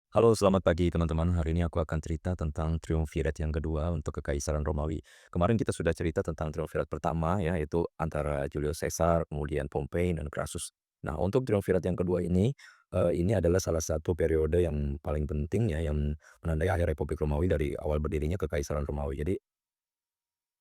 Halo, selamat pagi teman-teman. Hari ini aku akan cerita tentang triumvirat yang kedua untuk Kekaisaran Romawi. Kemarin kita sudah cerita tentang triumvirat pertama ya, yaitu antara Julius Caesar, kemudian Pompei dan Crassus. Nah, untuk triumvirat yang kedua ini adalah salah satu periode yang paling penting ya, yang menandai akhir Republik Romawi dari awal berdirinya Kekaisaran Romawi. Jadi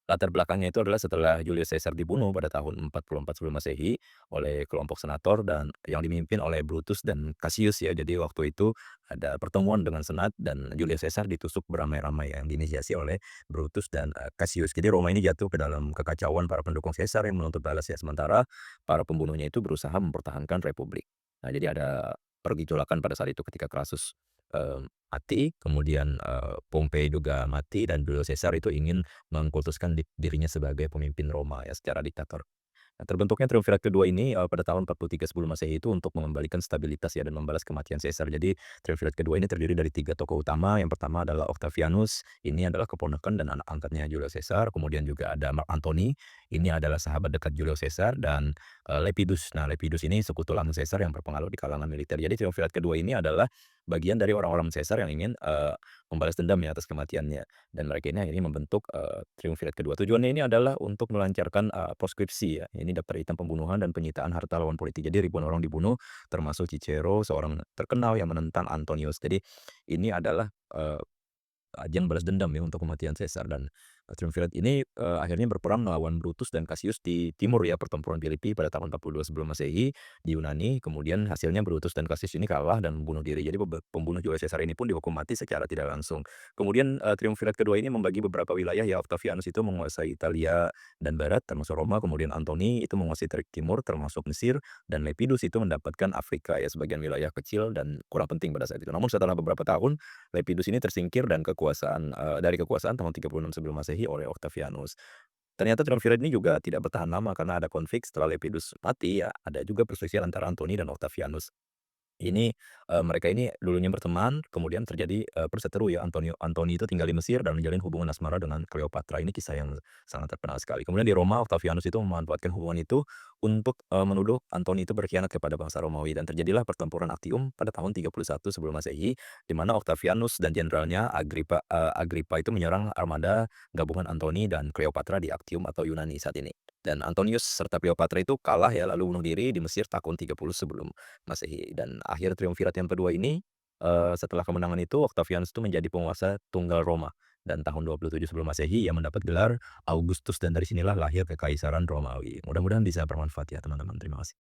latar belakangnya itu adalah setelah Julius Caesar dibunuh pada tahun 44 sebelum Masehi oleh kelompok senator dan yang dipimpin oleh Brutus dan Cassius ya. Jadi waktu itu ada pertemuan dengan senat dan Julius Caesar ditusuk beramai-ramai yang diinisiasi oleh Brutus dan Cassius. Jadi Roma ini jatuh ke dalam kekacauan para pendukung Caesar yang menuntut balas ya. Sementara para pembunuhnya itu berusaha mempertahankan republik. Nah, jadi ada pergejolakan pada saat itu ketika Crassus mati, kemudian Pompei juga mati dan Julius Caesar itu ingin mengkultuskan dirinya sebagai pemimpin Roma ya secara diktator. Nah, terbentuknya triumvirat kedua ini, pada tahun 43 sebelum Masehi itu untuk mengembalikan stabilitas ya dan membalas kematian Caesar. Jadi triumvirat kedua ini terdiri dari 3 tokoh utama. Yang pertama adalah Octavianus, ini adalah keponakan dan anak angkatnya Julius Caesar. Kemudian juga ada Mark Antony, ini adalah sahabat dekat Julius Caesar dan, Lepidus. Nah, Lepidus ini sekutu lama Caesar yang berpengaruh di kalangan militer. Jadi triumvirat kedua ini adalah bagian dari orang-orang Caesar yang ingin, membalas dendam ya atas kematiannya. Dan mereka ini akhirnya membentuk, triumvirat kedua. Tujuannya ini adalah untuk melancarkan, proskripsi ya, ini daftar hitam pembunuhan dan penyitaan harta lawan politik. Jadi ribuan orang dibunuh, termasuk Cicero, seorang terkenal yang menentang Antonius. Jadi ini adalah, ajang balas dendam ya untuk kematian Caesar dan, triumvirat ini, akhirnya berperang melawan Brutus dan Cassius di timur ya, pertempuran Filipi pada tahun 42 sebelum Masehi di Yunani. Kemudian hasilnya Brutus dan Cassius ini kalah dan membunuh diri. Jadi pembunuh Julius Caesar ini pun dihukum mati secara tidak langsung. Kemudian, triumvirat kedua ini membagi beberapa wilayah ya, Octavianus itu menguasai Italia dan barat termasuk Roma, kemudian Antony itu menguasai timur termasuk Mesir, dan Lepidus itu mendapatkan Afrika ya, sebagian wilayah kecil dan kurang penting pada saat itu. Namun setelah beberapa tahun Lepidus ini tersingkir dan dari kekuasaan tahun 36 sebelum Masehi oleh Octavianus. Ternyata triumvirat ini juga tidak bertahan lama karena ada konflik setelah Lepidus mati ya, ada juga perselisihan antara Antony dan Octavianus. Ini, mereka ini dulunya berteman, kemudian terjadi, perseteru ya, Antony itu tinggal di Mesir dan menjalin hubungan asmara dengan Cleopatra. Ini kisah yang sangat terkenal sekali. Kemudian di Roma, Octavianus itu memanfaatkan hubungan itu untuk, menuduh Antony itu berkhianat kepada bangsa Romawi dan terjadilah pertempuran Actium pada tahun 31 sebelum Masehi, di mana Octavianus dan jenderalnya Agrippa itu menyerang armada gabungan Antony dan Cleopatra di Actium atau Yunani saat ini. Dan Antonius serta Cleopatra itu kalah ya, lalu bunuh diri di Mesir tahun 30 sebelum Masehi. Dan akhir triumvirat yang kedua ini, setelah kemenangan itu Octavianus itu menjadi penguasa tunggal Roma dan tahun 27 sebelum Masehi ia mendapat gelar Augustus dan dari sinilah lahir Kekaisaran Romawi. Mudah-mudahan bisa bermanfaat ya teman-teman. Terima kasih.